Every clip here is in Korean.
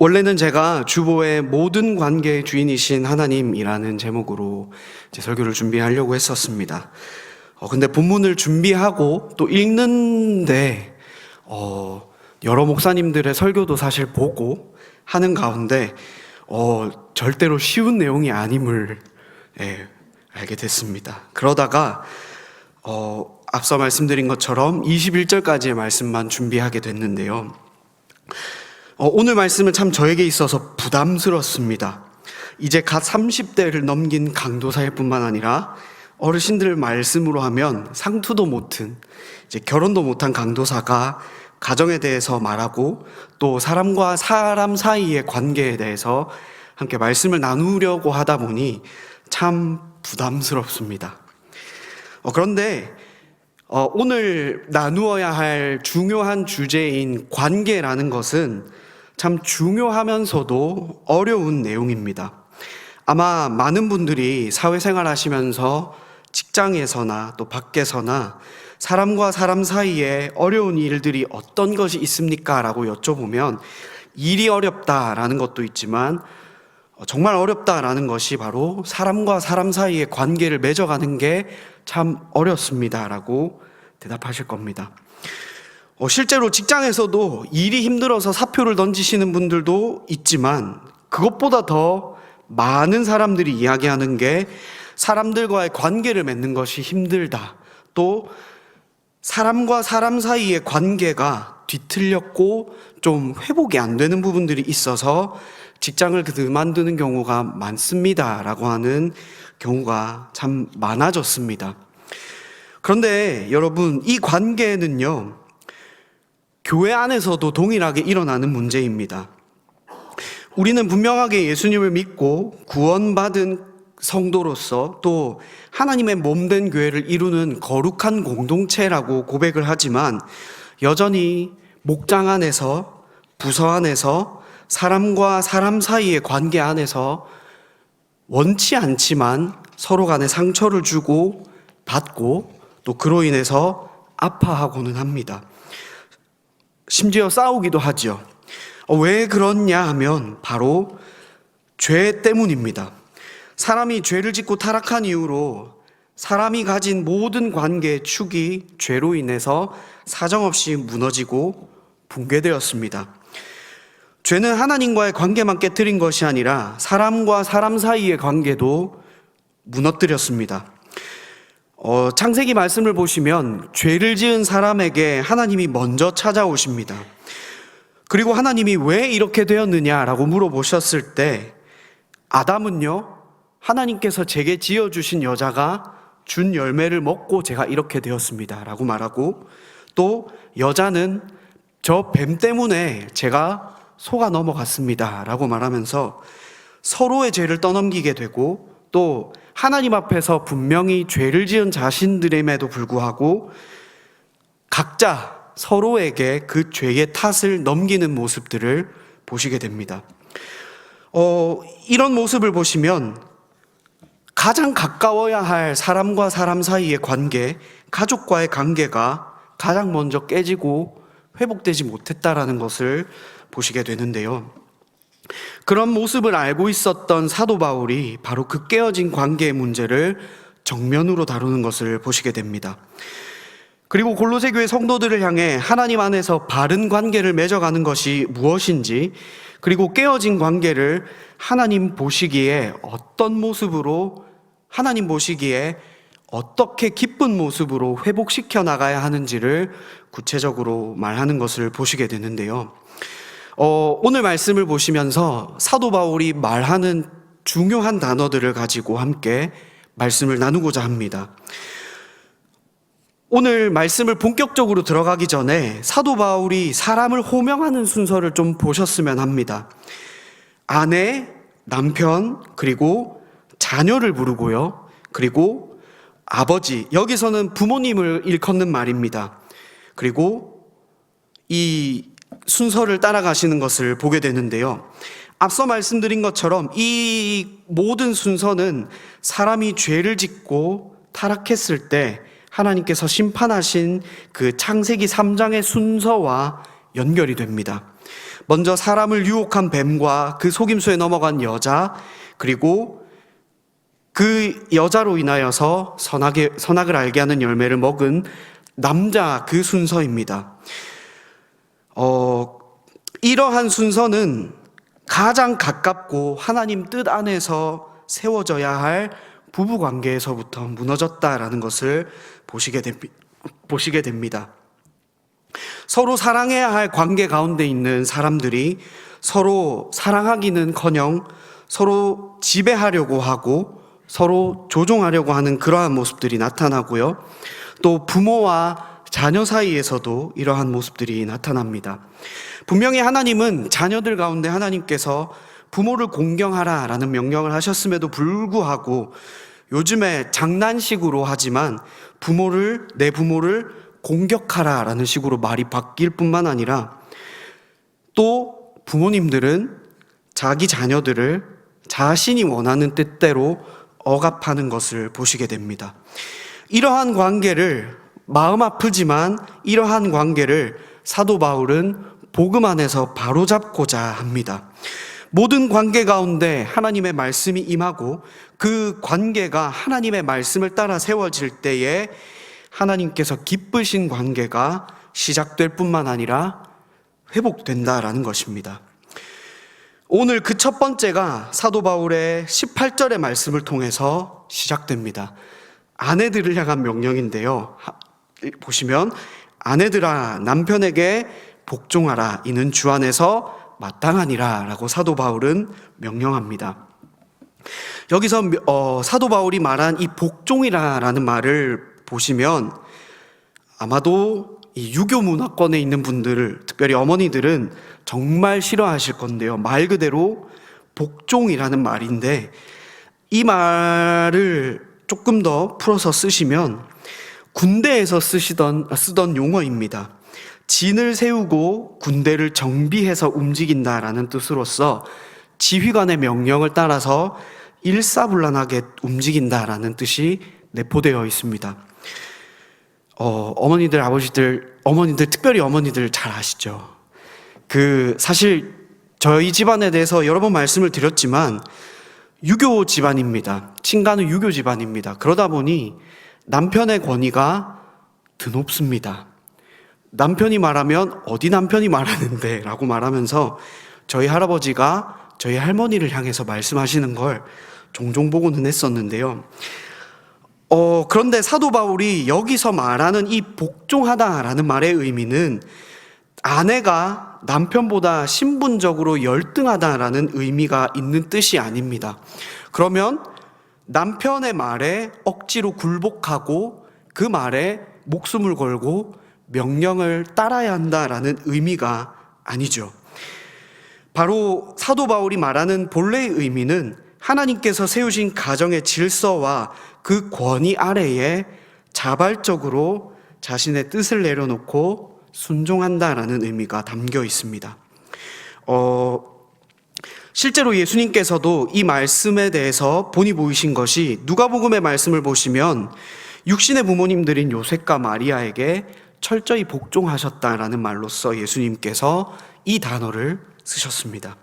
원래는 제가 주보의 모든 관계의 주인이신 하나님이라는 제목으로 제 설교를 준비하려고 했었습니다. 근데 본문을 준비하고 또 읽는데 여러 목사님들의 설교도 사실 보고 하는 가운데 절대로 쉬운 내용이 아님을 알게 됐습니다. 그러다가 앞서 말씀드린 것처럼 21절까지의 말씀만 준비하게 됐는데요. 오늘 말씀은 참 저에게 있어서 부담스럽습니다. 이제 갓 30대를 넘긴 강도사일 뿐만 아니라 어르신들 말씀으로 하면 상투도 못한, 이제 결혼도 못한 강도사가 가정에 대해서 말하고 또 사람과 사람 사이의 관계에 대해서 함께 말씀을 나누려고 하다 보니 참 부담스럽습니다. 그런데 오늘 나누어야 할 중요한 주제인 관계라는 것은 참 중요하면서도 어려운 내용입니다. 아마 많은 분들이 사회생활 하시면서 직장에서나 또 밖에서나 사람과 사람 사이에 어려운 일들이 어떤 것이 있습니까? 라고 여쭤보면 일이 어렵다라는 것도 있지만 정말 어렵다라는 것이 바로 사람과 사람 사이의 관계를 맺어가는 게 참 어렵습니다 라고 대답하실 겁니다. 실제로 직장에서도 일이 힘들어서 사표를 던지시는 분들도 있지만 그것보다 더 많은 사람들이 이야기하는 게 사람들과의 관계를 맺는 것이 힘들다. 또 사람과 사람 사이의 관계가 뒤틀렸고 좀 회복이 안 되는 부분들이 있어서 직장을 그만두는 경우가 많습니다 라고 하는 경우가 참 많아졌습니다. 그런데 여러분, 이 관계는요, 교회 안에서도 동일하게 일어나는 문제입니다. 우리는 분명하게 예수님을 믿고 구원받은 성도로서 또 하나님의 몸된 교회를 이루는 거룩한 공동체라고 고백을 하지만 여전히 목장 안에서, 부서 안에서, 사람과 사람 사이의 관계 안에서 원치 않지만 서로 간에 상처를 주고 받고 또 그로 인해서 아파하고는 합니다. 심지어 싸우기도 하죠. 왜 그렇냐 하면 바로 죄 때문입니다. 사람이 죄를 짓고 타락한 이후로 사람이 가진 모든 관계의 축이 죄로 인해서 사정없이 무너지고 붕괴되었습니다. 죄는 하나님과의 관계만 깨뜨린 것이 아니라 사람과 사람 사이의 관계도 무너뜨렸습니다. 창세기 말씀을 보시면 죄를 지은 사람에게 하나님이 먼저 찾아오십니다. 그리고 하나님이 왜 이렇게 되었느냐라고 물어보셨을 때 아담은요, 하나님께서 제게 지어주신 여자가 준 열매를 먹고 제가 이렇게 되었습니다 라고 말하고, 또 여자는 저 뱀 때문에 제가 속아 넘어갔습니다 라고 말하면서 서로의 죄를 떠넘기게 되고, 또 하나님 앞에서 분명히 죄를 지은 자신들임에도 불구하고 각자 서로에게 그 죄의 탓을 넘기는 모습들을 보시게 됩니다. 이런 모습을 보시면 가장 가까워야 할 사람과 사람 사이의 관계, 가족과의 관계가 가장 먼저 깨지고 회복되지 못했다라는 것을 보시게 되는데요. 그런 모습을 알고 있었던 사도 바울이 바로 그 깨어진 관계의 문제를 정면으로 다루는 것을 보시게 됩니다. 그리고 골로새 교회 성도들을 향해 하나님 안에서 바른 관계를 맺어가는 것이 무엇인지, 그리고 깨어진 관계를 하나님 보시기에 어떤 모습으로, 하나님 보시기에 어떻게 기쁜 모습으로 회복시켜 나가야 하는지를 구체적으로 말하는 것을 보시게 되는데요. 오늘 말씀을 보시면서 사도 바울이 말하는 중요한 단어들을 가지고 함께 말씀을 나누고자 합니다. 오늘 말씀을 본격적으로 들어가기 전에 사도 바울이 사람을 호명하는 순서를 좀 보셨으면 합니다. 아내, 남편, 그리고 자녀를 부르고요. 그리고 아버지, 여기서는 부모님을 일컫는 말입니다. 그리고 이 순서를 따라가시는 것을 보게 되는데요. 앞서 말씀드린 것처럼 이 모든 순서는 사람이 죄를 짓고 타락했을 때 하나님께서 심판하신 그 창세기 3장의 순서와 연결이 됩니다. 먼저 사람을 유혹한 뱀과 그 속임수에 넘어간 여자, 그리고 그 여자로 인하여서 선악을 알게 하는 열매를 먹은 남자, 그 순서입니다. 이러한 순서는 가장 가깝고 하나님 뜻 안에서 세워져야 할 부부 관계에서부터 무너졌다라는 것을 보시게 됩니다. 서로 사랑해야 할 관계 가운데 있는 사람들이 서로 사랑하기는커녕 서로 지배하려고 하고 서로 조종하려고 하는 그러한 모습들이 나타나고요. 또 부모와 자녀 사이에서도 이러한 모습들이 나타납니다. 분명히 하나님은 자녀들 가운데 하나님께서 부모를 공경하라라는 명령을 하셨음에도 불구하고 요즘에 장난식으로 하지만 내 부모를 공격하라라는 식으로 말이 바뀔 뿐만 아니라 또 부모님들은 자기 자녀들을 자신이 원하는 뜻대로 억압하는 것을 보시게 됩니다. 이러한 관계를, 마음 아프지만 이러한 관계를 사도 바울은 복음 안에서 바로잡고자 합니다. 모든 관계 가운데 하나님의 말씀이 임하고 그 관계가 하나님의 말씀을 따라 세워질 때에 하나님께서 기쁘신 관계가 시작될 뿐만 아니라 회복된다라는 것입니다. 오늘 그 첫 번째가 사도 바울의 18절의 말씀을 통해서 시작됩니다. 아내들을 향한 명령인데요. 보시면 아내들아 남편에게 복종하라, 이는 주 안에서 마땅하니라 라고 사도 바울은 명령합니다. 여기서 사도 바울이 말한 이 복종이라는 말을 보시면 아마도 이 유교 문화권에 있는 분들, 특별히 어머니들은 정말 싫어하실 건데요. 말 그대로 복종이라는 말인데 이 말을 조금 더 풀어서 쓰시면 군대에서 쓰던 용어입니다. 진을 세우고 군대를 정비해서 움직인다라는 뜻으로서 지휘관의 명령을 따라서 일사불란하게 움직인다라는 뜻이 내포되어 있습니다. 어머니들, 특별히 어머니들 잘 아시죠? 사실 저희 집안에 대해서 여러 번 말씀을 드렸지만 유교 집안입니다. 친가는 유교 집안입니다. 그러다 보니 남편의 권위가 드높습니다. 남편이 말하면 어디 남편이 말하는데 라고 말하면서 저희 할아버지가 저희 할머니를 향해서 말씀하시는 걸 종종 보고는 했었는데요. 그런데 사도 바울이 여기서 말하는 이 복종하다라는 말의 의미는 아내가 남편보다 신분적으로 열등하다라는 의미가 있는 뜻이 아닙니다. 그러면 남편의 말에 억지로 굴복하고 그 말에 목숨을 걸고 명령을 따라야 한다라는 의미가 아니죠. 바로 사도 바울이 말하는 본래의 의미는 하나님께서 세우신 가정의 질서와 그 권위 아래에 자발적으로 자신의 뜻을 내려놓고 순종한다라는 의미가 담겨 있습니다. 실제로 예수님께서도 이 말씀에 대해서 본이 보이신 것이 누가복음의 말씀을 보시면 육신의 부모님들인 요셉과 마리아에게 철저히 복종하셨다라는 말로써 예수님께서 이 단어를 쓰셨습니다.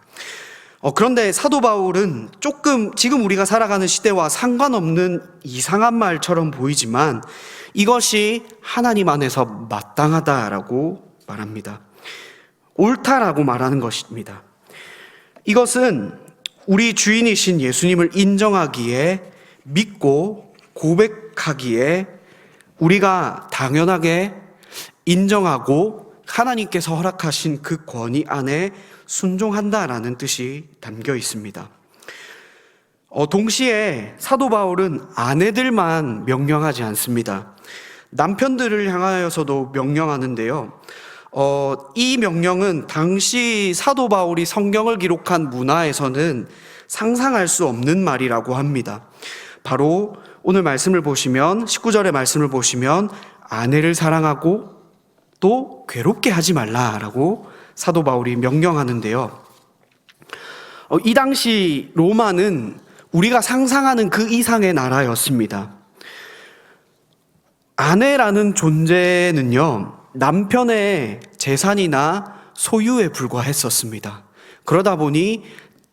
그런데 사도 바울은 조금 지금 우리가 살아가는 시대와 상관없는 이상한 말처럼 보이지만 이것이 하나님 안에서 마땅하다라고 말합니다. 옳다라고 말하는 것입니다. 이것은 우리 주인이신 예수님을 인정하기에, 믿고 고백하기에 우리가 당연하게 인정하고 하나님께서 허락하신 그 권위 안에 순종한다라는 뜻이 담겨 있습니다. 동시에 사도 바울은 아내들만 명령하지 않습니다. 남편들을 향하여서도 명령하는데요. 이 명령은 당시 사도 바울이 성경을 기록한 문화에서는 상상할 수 없는 말이라고 합니다. 바로 오늘 말씀을 보시면 19절의 말씀을 보시면 아내를 사랑하고 또 괴롭게 하지 말라라고 사도 바울이 명령하는데요. 이 당시 로마는 우리가 상상하는 그 이상의 나라였습니다. 아내라는 존재는요, 남편의 재산이나 소유에 불과했었습니다. 그러다 보니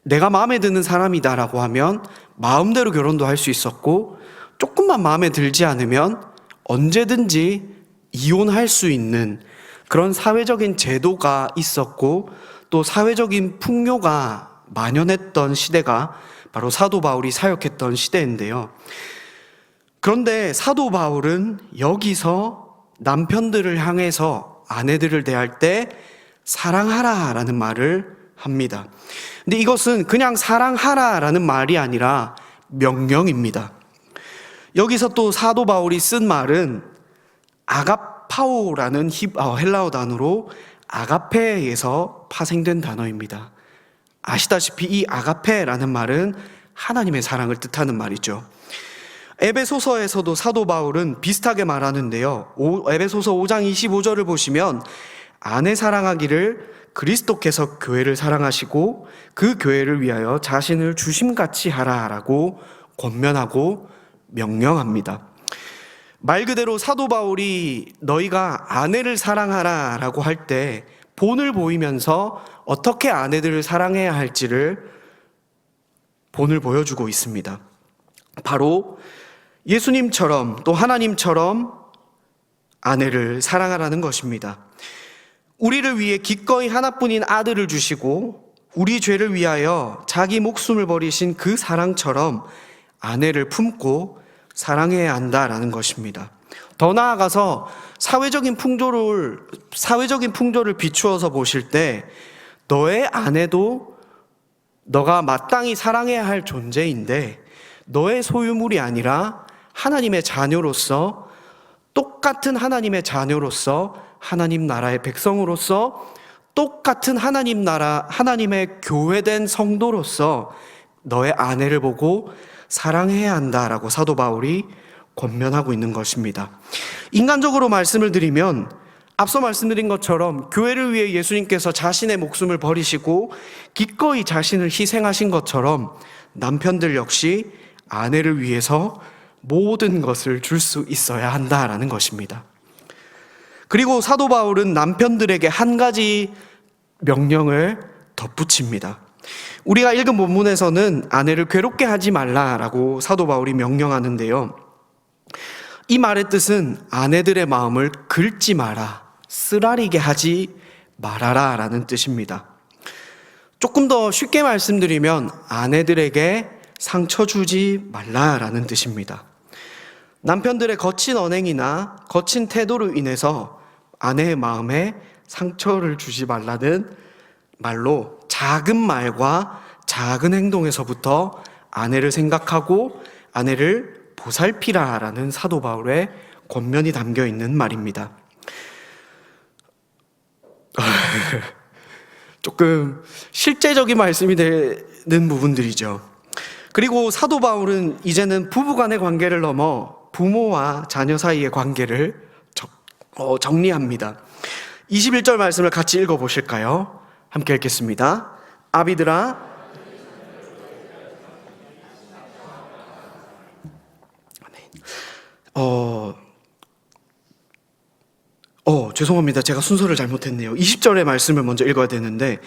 내가 마음에 드는 사람이다라고 하면 마음대로 결혼도 할 수 있었고, 조금만 마음에 들지 않으면 언제든지 이혼할 수 있는 그런 사회적인 제도가 있었고, 또 사회적인 풍요가 만연했던 시대가 바로 사도 바울이 사역했던 시대인데요. 그런데 사도 바울은 여기서 남편들을 향해서 아내들을 대할 때 사랑하라 라는 말을 합니다. 근데 이것은 그냥 사랑하라 라는 말이 아니라 명령입니다. 여기서 또 사도 바울이 쓴 말은 아가파오라는 헬라어 단어로 아가페에서 파생된 단어입니다. 아시다시피 이 아가페라는 말은 하나님의 사랑을 뜻하는 말이죠. 에베소서에서도 사도 바울은 비슷하게 말하는데요. 에베소서 5장 25절을 보시면 아내 사랑하기를 그리스도께서 교회를 사랑하시고 그 교회를 위하여 자신을 주심같이 하라라고 권면하고 명령합니다. 말 그대로 사도 바울이 너희가 아내를 사랑하라라고 할 때 본을 보이면서 어떻게 아내들을 사랑해야 할지를 본을 보여주고 있습니다. 바로 예수님처럼 또 하나님처럼 아내를 사랑하라는 것입니다. 우리를 위해 기꺼이 하나뿐인 아들을 주시고 우리 죄를 위하여 자기 목숨을 버리신 그 사랑처럼 아내를 품고 사랑해야 한다라는 것입니다. 더 나아가서 사회적인 풍조를 비추어서 보실 때 너의 아내도 너가 마땅히 사랑해야 할 존재인데 너의 소유물이 아니라 하나님의 자녀로서, 똑같은 하나님의 자녀로서, 하나님 나라의 백성으로서, 똑같은 하나님의 교회된 성도로서 너의 아내를 보고 사랑해야 한다라고 사도 바울이 권면하고 있는 것입니다. 인간적으로 말씀을 드리면 앞서 말씀드린 것처럼 교회를 위해 예수님께서 자신의 목숨을 버리시고 기꺼이 자신을 희생하신 것처럼 남편들 역시 아내를 위해서 모든 것을 줄 수 있어야 한다라는 것입니다. 그리고 사도 바울은 남편들에게 한 가지 명령을 덧붙입니다. 우리가 읽은 본문에서는 아내를 괴롭게 하지 말라라고 사도 바울이 명령하는데요. 이 말의 뜻은 아내들의 마음을 긁지 마라, 쓰라리게 하지 말아라 라는 뜻입니다. 조금 더 쉽게 말씀드리면 아내들에게 상처 주지 말라라는 뜻입니다. 남편들의 거친 언행이나 거친 태도로 인해서 아내의 마음에 상처를 주지 말라는 말로 작은 말과 작은 행동에서부터 아내를 생각하고 아내를 보살피라라는 사도 바울의 권면이 담겨 있는 말입니다. 조금 실제적인 말씀이 되는 부분들이죠. 그리고 사도 바울은 이제는 부부간의 관계를 넘어 부모와 자녀 사이의 관계를 정리합니다. 21절 말씀을 같이 읽어보실까요? 함께 읽겠습니다. 아비들아, 죄송합니다. 제가 순서를 잘못했네요. 20절의 말씀을 먼저 읽어야 되는데,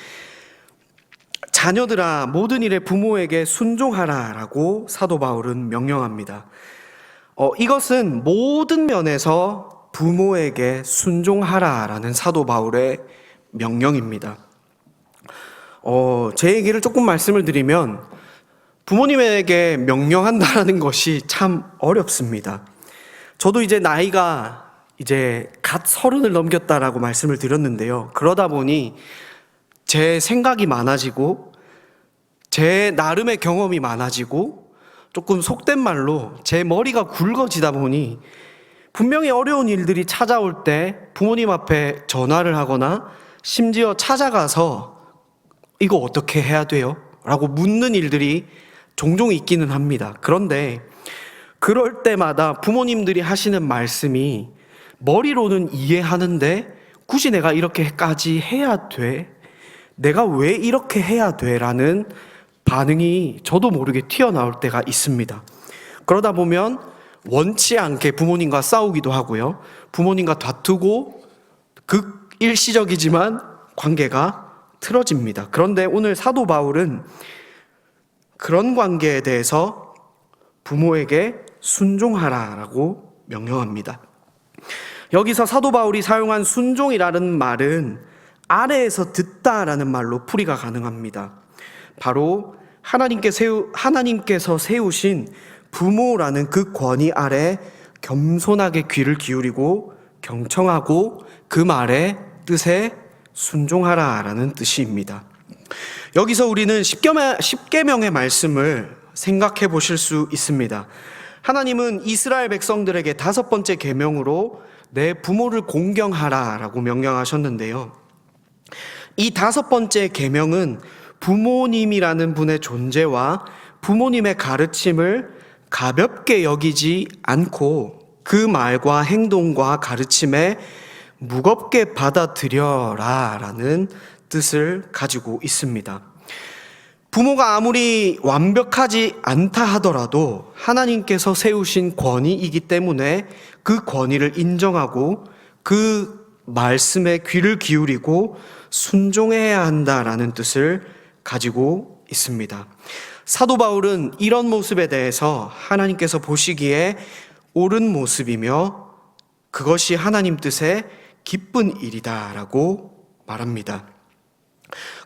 자녀들아 모든 일에 부모에게 순종하라라고 사도 바울은 명령합니다. 이것은 모든 면에서 부모에게 순종하라라는 사도 바울의 명령입니다. 제 얘기를 조금 말씀을 드리면 부모님에게 명령한다라는 것이 참 어렵습니다. 저도 이제 나이가 갓 30을 넘겼다라고 말씀을 드렸는데요. 그러다 보니 제 생각이 많아지고 제 나름의 경험이 많아지고 조금 속된 말로 제 머리가 굵어지다 보니 분명히 어려운 일들이 찾아올 때 부모님 앞에 전화를 하거나 심지어 찾아가서 이거 어떻게 해야 돼요? 라고 묻는 일들이 종종 있기는 합니다. 그런데 그럴 때마다 부모님들이 하시는 말씀이 머리로는 이해하는데 굳이 내가 이렇게까지 해야 돼? 내가 왜 이렇게 해야 돼? 라는 반응이 저도 모르게 튀어나올 때가 있습니다. 그러다 보면 원치 않게 부모님과 싸우기도 하고요. 부모님과 다투고 일시적이지만 관계가 틀어집니다. 그런데 오늘 사도 바울은 그런 관계에 대해서 부모에게 순종하라라고 명령합니다. 여기서 사도 바울이 사용한 순종이라는 말은 아래에서 듣다라는 말로 풀이가 가능합니다. 바로 하나님께서 세우신 부모라는 그 권위 아래 겸손하게 귀를 기울이고 경청하고 그 말의 뜻에 순종하라라는 뜻입니다. 여기서 우리는 십계명의 말씀을 생각해 보실 수 있습니다. 하나님은 이스라엘 백성들에게 5번째 계명으로 내 부모를 공경하라라고 명령하셨는데요. 이 5번째 계명은 부모님이라는 분의 존재와 부모님의 가르침을 가볍게 여기지 않고 그 말과 행동과 가르침에 무겁게 받아들여라라는 뜻을 가지고 있습니다. 부모가 아무리 완벽하지 않다 하더라도 하나님께서 세우신 권위이기 때문에 그 권위를 인정하고 그 말씀에 귀를 기울이고 순종해야 한다라는 뜻을 가지고 있습니다. 사도 바울은 이런 모습에 대해서 하나님께서 보시기에 옳은 모습이며 그것이 하나님 뜻에 기쁜 일이다라고 말합니다.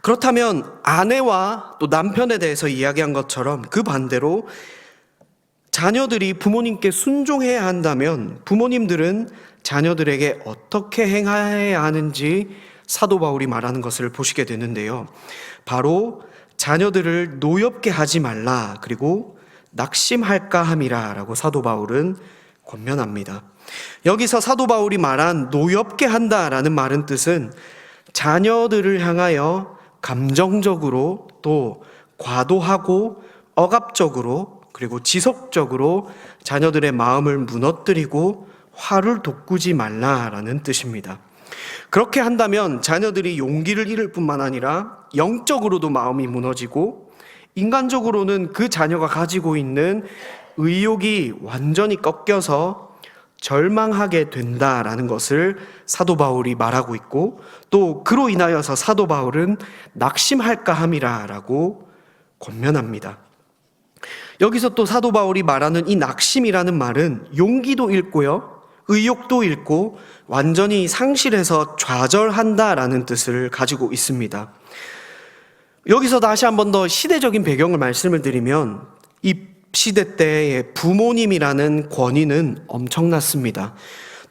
그렇다면 아내와 또 남편에 대해서 이야기한 것처럼 그 반대로 자녀들이 부모님께 순종해야 한다면 부모님들은 자녀들에게 어떻게 행해야 하는지 사도 바울이 말하는 것을 보시게 되는데요. 바로 자녀들을 노엽게 하지 말라, 그리고 낙심할까 함이라 라고 사도 바울은 권면합니다. 여기서 사도 바울이 말한 노엽게 한다라는 말은 뜻은 자녀들을 향하여 감정적으로 또 과도하고 억압적으로 그리고 지속적으로 자녀들의 마음을 무너뜨리고 화를 돋구지 말라라는 뜻입니다. 그렇게 한다면 자녀들이 용기를 잃을 뿐만 아니라 영적으로도 마음이 무너지고 인간적으로는 그 자녀가 가지고 있는 의욕이 완전히 꺾여서 절망하게 된다라는 것을 사도 바울이 말하고 있고, 또 그로 인하여서 사도 바울은 낙심할까 함이라라고 권면합니다. 여기서 또 사도 바울이 말하는 이 낙심이라는 말은 용기도 잃고요, 의욕도 잃고 완전히 상실해서 좌절한다라는 뜻을 가지고 있습니다. 여기서 다시 한 번 더 시대적인 배경을 말씀을 드리면 이 시대 때의 부모님이라는 권위는 엄청났습니다.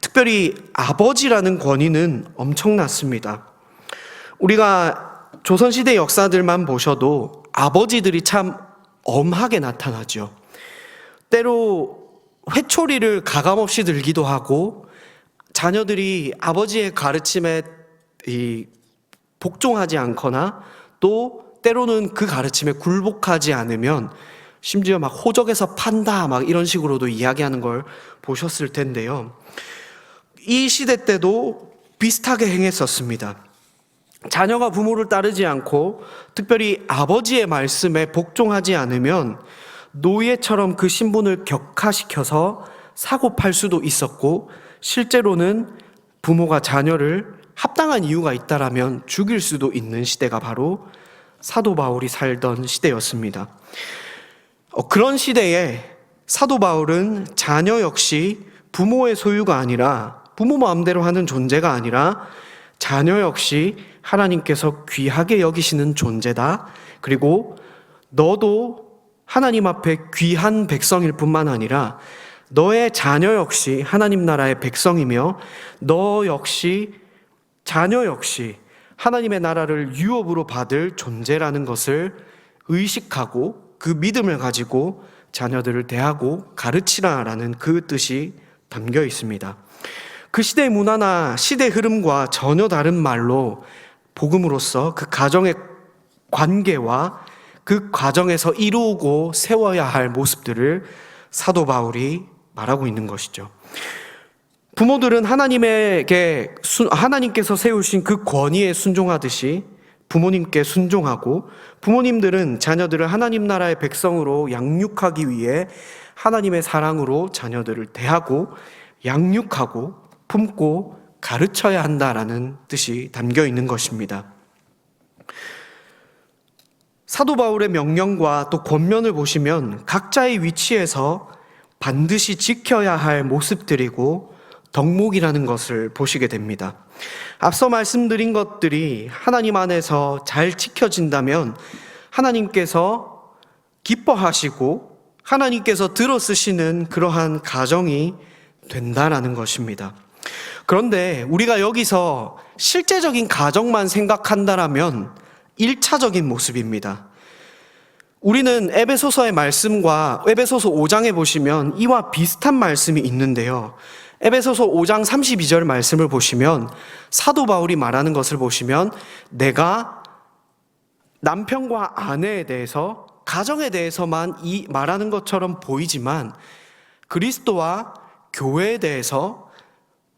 특별히 아버지라는 권위는 엄청났습니다. 우리가 조선시대 역사들만 보셔도 아버지들이 참 엄하게 나타나죠. 때로 회초리를 가감없이 들기도 하고 자녀들이 아버지의 가르침에 복종하지 않거나 또 때로는 그 가르침에 굴복하지 않으면 심지어 막 호적에서 판다 막 이런 식으로도 이야기하는 걸 보셨을 텐데요. 이 시대 때도 비슷하게 행했었습니다. 자녀가 부모를 따르지 않고 특별히 아버지의 말씀에 복종하지 않으면 노예처럼 그 신분을 격화시켜서 사고팔 수도 있었고, 실제로는 부모가 자녀를 합당한 이유가 있다라면 죽일 수도 있는 시대가 바로 사도 바울이 살던 시대였습니다. 그런 시대에 사도 바울은 자녀 역시 부모의 소유가 아니라, 부모 마음대로 하는 존재가 아니라 자녀 역시 하나님께서 귀하게 여기시는 존재다. 그리고 너도 하나님 앞에 귀한 백성일 뿐만 아니라 너의 자녀 역시 하나님 나라의 백성이며 너 역시, 자녀 역시 하나님의 나라를 유업으로 받을 존재라는 것을 의식하고 그 믿음을 가지고 자녀들을 대하고 가르치라라는 그 뜻이 담겨 있습니다. 그 시대의 문화나 시대 흐름과 전혀 다른 말로 복음으로써 그 가정의 관계와 그 과정에서 이루고 세워야 할 모습들을 사도 바울이 말하고 있는 것이죠. 부모들은 하나님께서 세우신 그 권위에 순종하듯이 부모님께 순종하고, 부모님들은 자녀들을 하나님 나라의 백성으로 양육하기 위해 하나님의 사랑으로 자녀들을 대하고 양육하고 품고 가르쳐야 한다라는 뜻이 담겨 있는 것입니다. 사도 바울의 명령과 또 권면을 보시면 각자의 위치에서 반드시 지켜야 할 모습들이고 덕목이라는 것을 보시게 됩니다. 앞서 말씀드린 것들이 하나님 안에서 잘 지켜진다면 하나님께서 기뻐하시고 하나님께서 들어쓰시는 그러한 가정이 된다라는 것입니다. 그런데 우리가 여기서 실제적인 가정만 생각한다라면 1차적인 모습입니다. 우리는 에베소서의 말씀과 에베소서 5장에 보시면 이와 비슷한 말씀이 있는데요. 에베소서 5장 32절 말씀을 보시면 사도 바울이 말하는 것을 보시면 내가 남편과 아내에 대해서 가정에 대해서만 말하는 것처럼 보이지만 그리스도와 교회에 대해서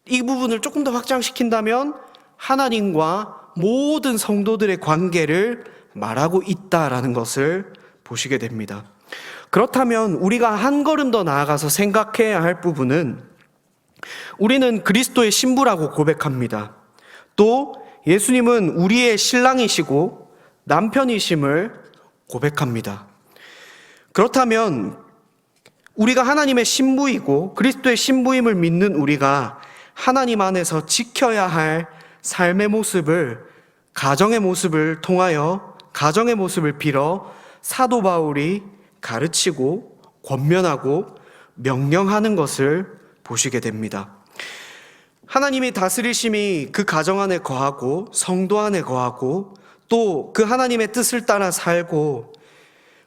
이 부분을 조금 더 확장시킨다면 하나님과 모든 성도들의 관계를 말하고 있다라는 것을 보시게 됩니다. 그렇다면 우리가 한 걸음 더 나아가서 생각해야 할 부분은 우리는 그리스도의 신부라고 고백합니다. 또 예수님은 우리의 신랑이시고 남편이심을 고백합니다. 그렇다면 우리가 하나님의 신부이고 그리스도의 신부임을 믿는 우리가 하나님 안에서 지켜야 할 삶의 모습을 가정의 모습을 통하여 가정의 모습을 빌어 사도 바울이 가르치고 권면하고 명령하는 것을 보시게 됩니다. 하나님이 다스리심이 그 가정 안에 거하고 성도 안에 거하고 또 그 하나님의 뜻을 따라 살고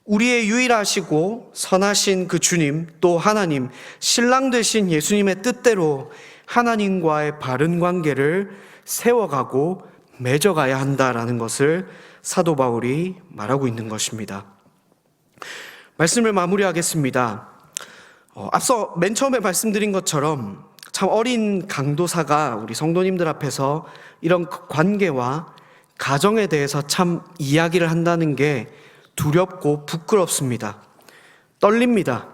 우리의 유일하시고 선하신 그 주님 또 하나님 신랑 되신 예수님의 뜻대로 하나님과의 바른 관계를 세워가고 맺어가야 한다라는 것을 사도 바울이 말하고 있는 것입니다. 말씀을 마무리하겠습니다. 앞서 맨 처음에 말씀드린 것처럼 참 어린 강도사가 우리 성도님들 앞에서 이런 관계와 가정에 대해서 참 이야기를 한다는 게 두렵고 부끄럽습니다. 떨립니다.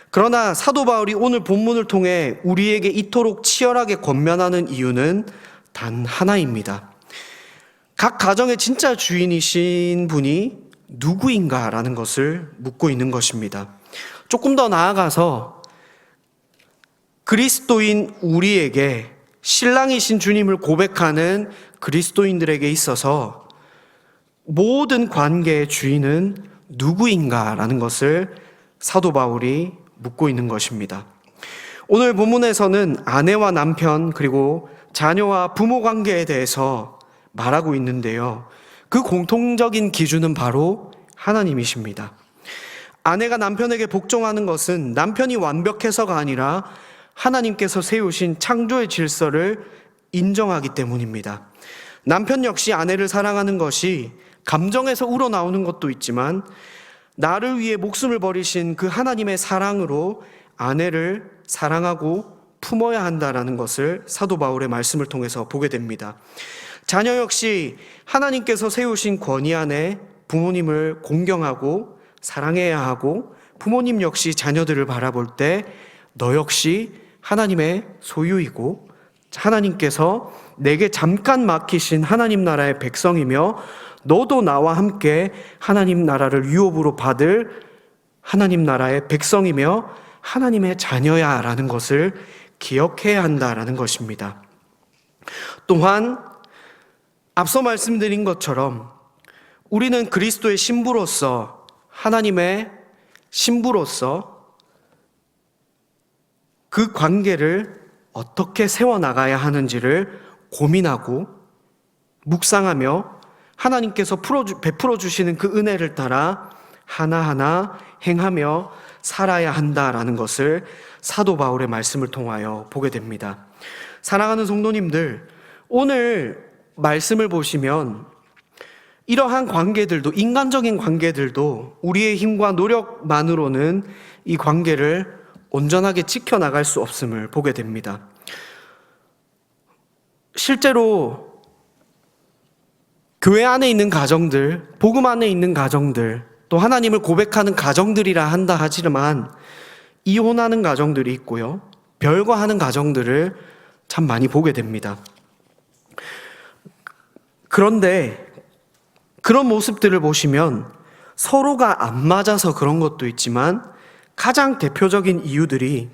그러나 사도 바울이 오늘 본문을 통해 우리에게 이토록 치열하게 권면하는 이유는 단 하나입니다. 각 가정의 진짜 주인이신 분이 누구인가라는 것을 묻고 있는 것입니다. 조금 더 나아가서 그리스도인 우리에게 신랑이신 주님을 고백하는 그리스도인들에게 있어서 모든 관계의 주인은 누구인가라는 것을 사도 바울이 묻고 있는 것입니다. 오늘 본문에서는 아내와 남편 그리고 자녀와 부모 관계에 대해서 말하고 있는데요. 그 공통적인 기준은 바로 하나님이십니다. 아내가 남편에게 복종하는 것은 남편이 완벽해서가 아니라 하나님께서 세우신 창조의 질서를 인정하기 때문입니다. 남편 역시 아내를 사랑하는 것이 감정에서 우러나오는 것도 있지만 나를 위해 목숨을 버리신 그 하나님의 사랑으로 아내를 사랑하고 품어야 한다라는 것을 사도 바울의 말씀을 통해서 보게 됩니다. 자녀 역시 하나님께서 세우신 권위 안에 부모님을 공경하고 사랑해야 하고 부모님 역시 자녀들을 바라볼 때 너 역시 하나님의 소유이고 하나님께서 내게 잠깐 맡기신 하나님 나라의 백성이며 너도 나와 함께 하나님 나라를 유업으로 받을 하나님 나라의 백성이며 하나님의 자녀야 라는 것을 기억해야 한다라는 것입니다. 또한 앞서 말씀드린 것처럼 우리는 그리스도의 신부로서 하나님의 신부로서 그 관계를 어떻게 세워나가야 하는지를 고민하고 묵상하며 하나님께서 베풀어 주시는 그 은혜를 따라 하나하나 행하며 살아야 한다라는 것을 사도 바울의 말씀을 통하여 보게 됩니다. 사랑하는 성도님들, 오늘 말씀을 보시면 이러한 관계들도 인간적인 관계들도 우리의 힘과 노력만으로는 이 관계를 온전하게 지켜나갈 수 없음을 보게 됩니다. 실제로 교회 안에 있는 가정들, 복음 안에 있는 가정들, 또 하나님을 고백하는 가정들이라 한다 하지만 이혼하는 가정들이 있고요. 별거하는 가정들을 참 많이 보게 됩니다. 그런데 그런 모습들을 보시면 서로가 안 맞아서 그런 것도 있지만 가장 대표적인 이유들이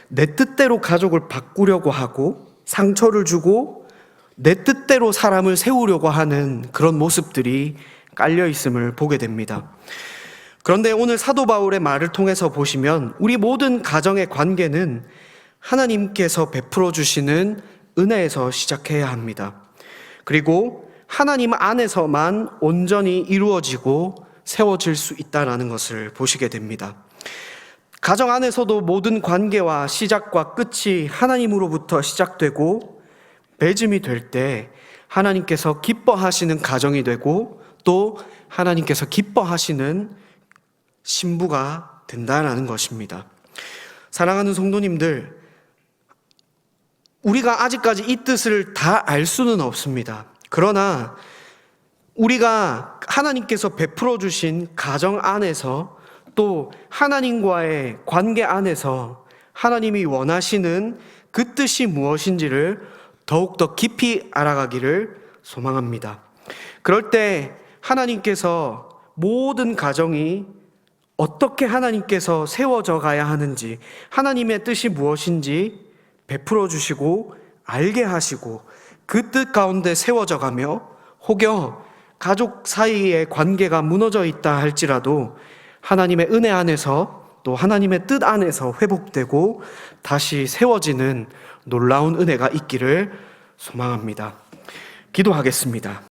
내 뜻대로 가족을 바꾸려고 하고 상처를 주고 내 뜻대로 사람을 세우려고 하는 그런 모습들이 깔려 있음을 보게 됩니다. 그런데 오늘 사도 바울의 말을 통해서 보시면 우리 모든 가정의 관계는 하나님께서 베풀어 주시는 은혜에서 시작해야 합니다. 그리고 하나님 안에서만 온전히 이루어지고 세워질 수 있다는 것을 보시게 됩니다. 가정 안에서도 모든 관계와 시작과 끝이 하나님으로부터 시작되고 맺음이 될 때 하나님께서 기뻐하시는 가정이 되고 또 하나님께서 기뻐하시는 신부가 된다는 것입니다. 사랑하는 성도님들, 우리가 아직까지 이 뜻을 다 알 수는 없습니다. 그러나 우리가 하나님께서 베풀어 주신 가정 안에서 또 하나님과의 관계 안에서 하나님이 원하시는 그 뜻이 무엇인지를 더욱더 깊이 알아가기를 소망합니다. 그럴 때 하나님께서 모든 가정이 어떻게 하나님께서 세워져 가야 하는지, 하나님의 뜻이 무엇인지 베풀어 주시고 알게 하시고 그 뜻 가운데 세워져 가며 혹여 가족 사이의 관계가 무너져 있다 할지라도 하나님의 은혜 안에서 또 하나님의 뜻 안에서 회복되고 다시 세워지는 놀라운 은혜가 있기를 소망합니다. 기도하겠습니다.